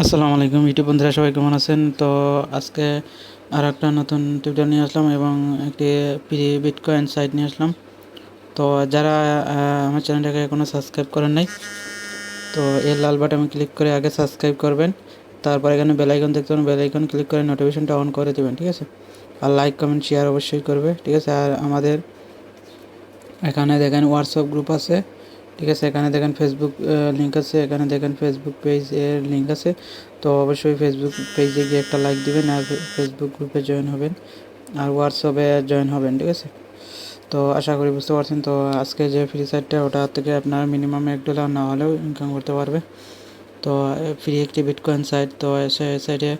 আসসালামু আলাইকুম ইউটিউব বন্ধুরা, সবাই কেমন আছেন? তো আজকে আর একটা নতুন টিউটোরিয়াল নিয়ে আসলাম এবং একটি ফ্রি বিটকয়েন সাইট নিয়ে আসলাম। তো যারা আমার চ্যানেলটাকে এখনও সাবস্ক্রাইব করেন নাই, তো এই লাল বাটনে ক্লিক করে আগে সাবস্ক্রাইব করবেন। তারপর এখানে বেল আইকন দেখতে পাবেন, বেল আইকন ক্লিক করে নোটিফিকেশনটা অন করে দেবেন, ঠিক আছে? আর লাইক কমেন্ট শেয়ার অবশ্যই করবে, ঠিক আছে? আর আমাদের এখানে দেখেন হোয়াটসঅ্যাপ গ্রুপ আছে, ঠিক আছে? এখানে দেখেন ফেসবুক লিঙ্ক আছে, এখানে দেখেন ফেসবুক পেজের লিঙ্ক আছে। তো অবশ্যই ফেসবুক পেজে গিয়ে একটা লাইক দিবেন আর ফেসবুক গ্রুপে জয়েন হবেন আর হোয়াটসঅ্যাপে জয়েন হবেন, ঠিক আছে? তো আশা করি বুঝতে পারছেন। তো আজকে যে ফ্রি সাইটটা, ওটা থেকে আপনার মিনিমাম $1 না হলেও ইনকাম করতে পারবে। তো ফ্রি একটি বিটকয়েন সাইট। তো সে সাইটে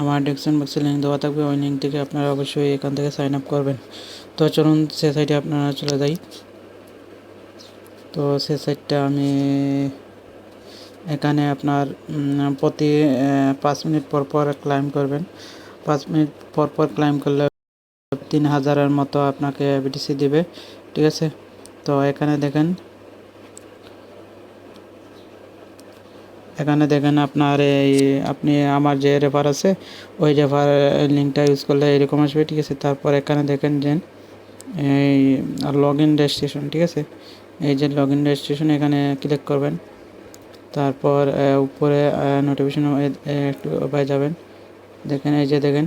আমার ডিসক্রিপশন বক্সে লিঙ্ক দেওয়া থাকবে, ওই লিঙ্ক থেকে আপনারা অবশ্যই এখান থেকে সাইন আপ করবেন। তো চলুন সে সাইটে আপনারা চলে যাই। তো সে সাইটটা আমি এখানে আপনার প্রতি 5 মিনিট পর পর ক্লাইম করবেন। 5 মিনিট পর পর ক্লাইম করলে 3000-এর মতো আপনাকে বিটিসি দিবে, ঠিক আছে? তো এখানে দেখেন আপনার আপনি আমার যে রেফার আছে, ওই রেফার লিঙ্কটা ইউজ করলে এরকম আসবে, ঠিক আছে? তারপর এখানে দেখেন যে এই লগ ইন রেজিস্ট্রেশন, ঠিক আছে? এই যে লগ ইন রেজিস্ট্রেশন, এখানে ক্লিক করবেন। তারপর উপরে নোটিফিকেশন একটু পাই যাবেন, দেখেন এই যে দেখেন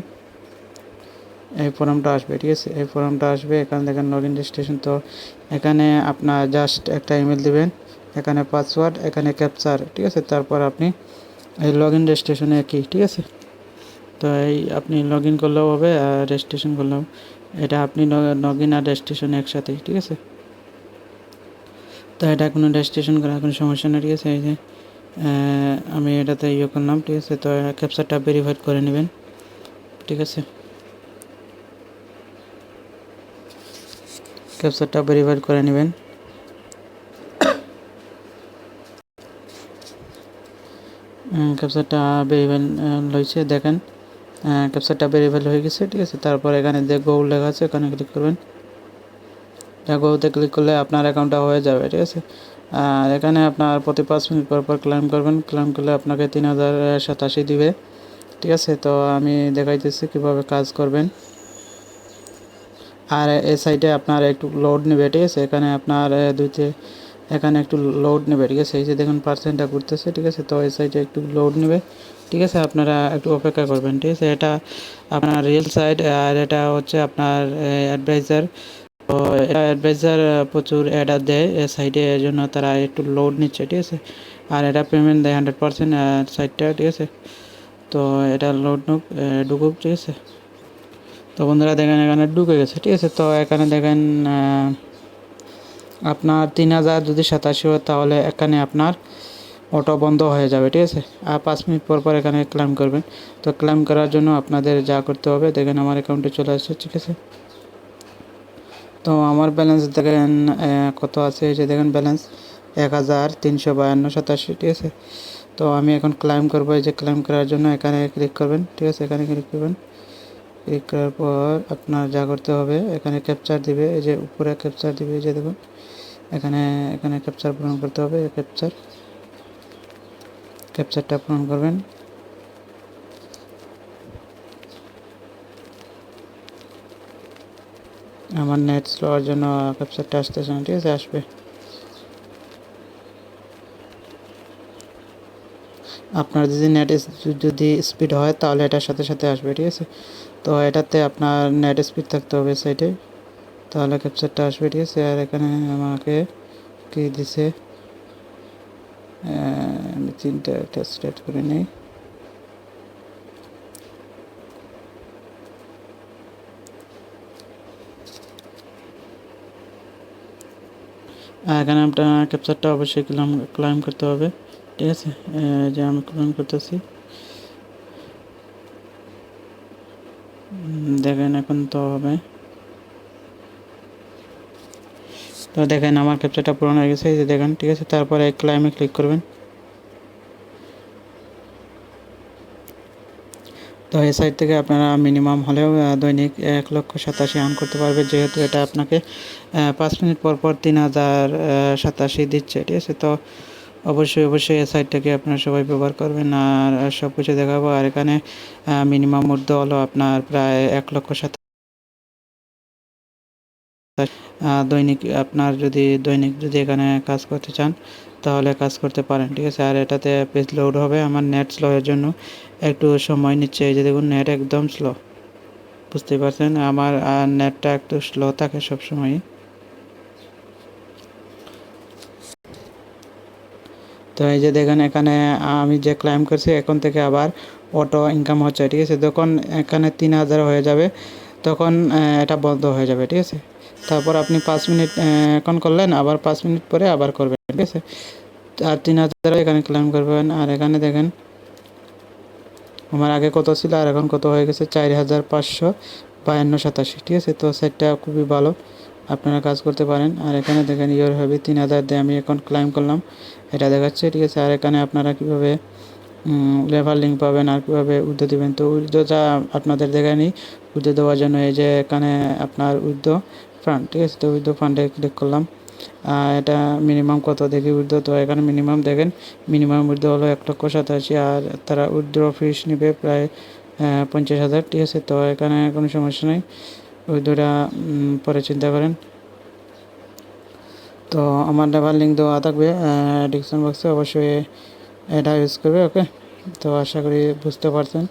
এই ফর্মটা আসবে, ঠিক আছে? এই ফর্মটা আসবে, এখানে দেখেন লগ ইন রেজিস্ট্রেশন। তো এখানে আপনার জাস্ট একটা ইমেল দিবেন, এখানে পাসওয়ার্ড, এখানে ক্যাপচার, ঠিক আছে? তারপর আপনি এই লগ ইন রেজিস্ট্রেশনে কি, ঠিক আছে? তো এই আপনি লগ ইন করলেও হবে আর রেজিস্ট্রেশন করলেও, এটা আপনি লগ ইন আর রেজিস্ট্রেশন একসাথেই, ঠিক আছে? তো এটা কোনো রেজিস্ট্রেশন করার কোনো সমস্যা নেই, ঠিক আছে? এই যে আমি এটাতে করলাম, ঠিক আছে? তো ক্যাপচারটা ভেরিফাইড করে নেবেন, ঠিক আছে? ক্যাপচারটা ভেরিফাইড করে নেবেন। ক্যাপচারটা ভেরিফাই হয়েছে, দেখেন ক্যাপচারটা ভেরিফাই হয়ে গেছে, ঠিক আছে? তারপর এখানে যে গো লেখা আছে, এখানে ক্লিক করবেন। গোতে ক্লিক করলে আপনার অ্যাকাউন্টটা হয়ে যাবে, ঠিক আছে? আর এখানে আপনার প্রতি 5 মিনিট পর পর ক্লেম করবেন। ক্লেম করলে আপনাকে 3087 দিবে, ঠিক আছে? তো আমি দেখাইতেছি কীভাবে কাজ করবেন। আর এই সাইটে আপনার একটু লোড নেবে, ঠিক আছে? এখানে আপনার এখানে একটু লোড নেবে, ঠিক আছে? এই যে দেখুন পার্সেন্টটা ঘুরতেছে, ঠিক আছে? তো এই সাইটে একটু লোড নেবে, ঠিক আছে? আপনারা একটু অপেক্ষা করবেন, ঠিক আছে? এটা আপনার রিয়েল সাইট, আর এটা হচ্ছে আপনার অ্যাডভাইজার। তো এটা অ্যাডভাইজার প্রচুর অ্যাড দেয় সাইটে, এর জন্য তারা একটু লোড নিচ্ছে, ঠিক আছে? আর এটা পেমেন্ট দেয় 100% সাইটটা, ঠিক আছে? তো এটা লোড ঢুকুক, ঠিক আছে? তো বন্ধুরা দেখেন এখানে ঢুকে গেছে, ঠিক আছে? তো এখানে দেখেন আপনার 3000 যদি 87 হয়, তাহলে এখানে আপনার অটো বন্ধ হয়ে যাবে, ঠিক আছে? আর 5 মিনিট পর পর এখানে ক্লেম করবেন। তো ক্লেম করার জন্য আপনাদের যা করতে হবে, দেখেন আমার অ্যাকাউন্টে চলে আসছে, ঠিক আছে? তো আমার ব্যালেন্স দেখেন কত আছে, এই যে দেখেন ব্যালেন্স 1352.87, ঠিক আছে? তো আমি এখন ক্লেম করবো। এই যে ক্লেম করার জন্য এখানে ক্লিক করবেন, ঠিক আছে? এখানে ক্লিক করবেন। ক্লিক করার পর আপনার যা করতে হবে, এখানে ক্যাপচার দিবে, এই যে উপরে ক্যাপচার দিবে, এই যে দেখুন এখানে এখানে ক্যাপচার পূরণ করতে হবে। ক্যাপচারটা পূরণ করবেন। আমার নেট স্লোর জন্য ক্যাপচারটা আসতেছে না, ঠিক আছে? আসবে। আপনার যদি স্পিড হয়, তাহলে এটার সাথে সাথে আসবে, ঠিক আছে? তো এটাতে আপনার নেট স্পিড থাকতে হবে সাইটে, তাহলে ক্যাপচারটা আসবে, ঠিক আছে? আর এখানে আমাকে কি দিছে, আমি 3টা স্টার্ট করে নিই। এখানে আপনার ক্যাপচারটা অবশ্যই ক্লাইম করতে হবে, ঠিক আছে? যে আমি ক্লাইম করতেছি, দেখেন এখন তো হবে। তো দেখেন আমার ক্যাপচারটা পূরণ হয়ে গেছে, এই যে দেখেন, ঠিক আছে? তারপরে ক্লাইমে ক্লিক করবেন। তো এই সাইট থেকে আপনারা মিনিমাম হলেও দৈনিক 1,87,000 আর্ন করতে পারবে, যেহেতু এটা আপনাকে 5 মিনিট পর পর 3087 দিচ্ছে, ঠিক আছে? তো অবশ্যই এই সাইটটাকে আপনারা সবাই ব্যবহার করবেন। আর সব কিছু দেখাবো। আর এখানে মিনিমাম মূল্য হলো আপনার প্রায় 1,27,000। দৈনিক আপনার দৈনিক যদি এখানে কাজ করতে চান তাহলে কাজ করতে পারেন, ঠিক আছে। আর এটাতে পেজ লোড হবে। আমার নেট স্লো এর জন্য একটু সময় নিচ্ছে। এই যে দেখুন, নেট একদম স্লো, বুঝতেই পারছেন। আমার নেটটা একটু স্লো থাকে সবসময়। তো এই যে দেখেন, এখানে আমি যে ক্লাইম করছি এখন থেকে আবার অটো ইনকাম হচ্ছে, ঠিক আছে। যখন এখানে 3,000 হয়ে যাবে তখন এটা বন্ধ হয়ে যাবে, ঠিক আছে। তারপর আপনি 5 মিনিট এখন করলেন, আবার 5 মিনিট পরে আবার করবেন, ঠিক আছে। আর 3,000 এখানে ক্লেম করবেন। আর এখানে দেখেন আমার আগে কত ছিল আর এখন কত হয়ে গেছে, 4,552.87, ঠিক আছে। তো সেটটা খুবই ভালো, আপনারা কাজ করতে পারেন। আর এখানে দেখেন ইয়োর হবে 3,000 দিয়ে আমি এখন ক্লাইম করলাম, এটা দেখাচ্ছে, ঠিক আছে। আর এখানে আপনারা কীভাবে লেভার লিঙ্ক পাবেন আর কীভাবে উইথড্র দেবেন, তো উইথড্রটা আপনাদের দেখায়নি। উইথড্র দেওয়ার জন্য এই যে এখানে আপনার উইথড্র ফান্ড, ঠিক আছে। তো উইথড্র ফান্ডে ক্লিক করলাম। এটা মিনিমাম কত দেখি উইথড্র, তো এখানে মিনিমাম দেখেন, মিনিমাম উইথড্র হলো 1,87,000। আর তারা উইথড্র ফিস নেবে প্রায় 50,000, ঠিক আছে। তো এখানে কোনো সমস্যা নেই, উইথড্রটা পরে চিন্তা করেন। তো আমার লেভার লিঙ্ক দেওয়া থাকবে ডিসক্রিপশন বক্সে, অবশ্যই এটা ইউজ করবে, ওকে। তো আশা করি বুঝতে পারছেন।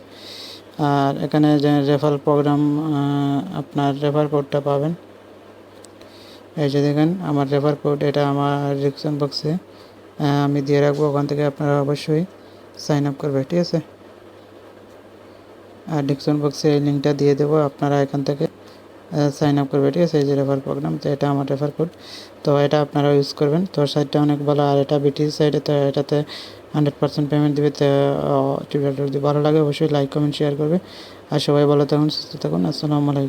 আর এখানে যে রেফার প্রোগ্রাম, আপনার রেফার কোডটা পাবেন। এই যে দেখেন আমার রেফার কোড, এটা আমার ডিসক্রিপশন বক্সে আমি দিয়ে রাখবো, ওখান থেকে আপনারা অবশ্যই সাইন আপ করবে, ঠিক আছে। আর ডিসক্রিপশন বক্সে এই লিঙ্কটা দিয়ে দেবো, আপনারা এখান থেকে সাইন আপ করবে, ঠিক আছে। এই যে রেফার প্রোগ্রাম, তো এটা আমার রেফার কোড, তো এটা আপনারা ইউজ করবেন। তো সাইটটা অনেক ভালো। আর এটা বিটিসি সাইডে, তো এটাতে 100% পেমেন্ট দেবে। তো টিউটোরিয়ালটা যদি ভালো লাগে অবশ্যই লাইক কমেন্ট শেয়ার করবে। আর সবাই ভালো থাকুন, সুস্থ থাকুন। আসসালামু আলাইকুম।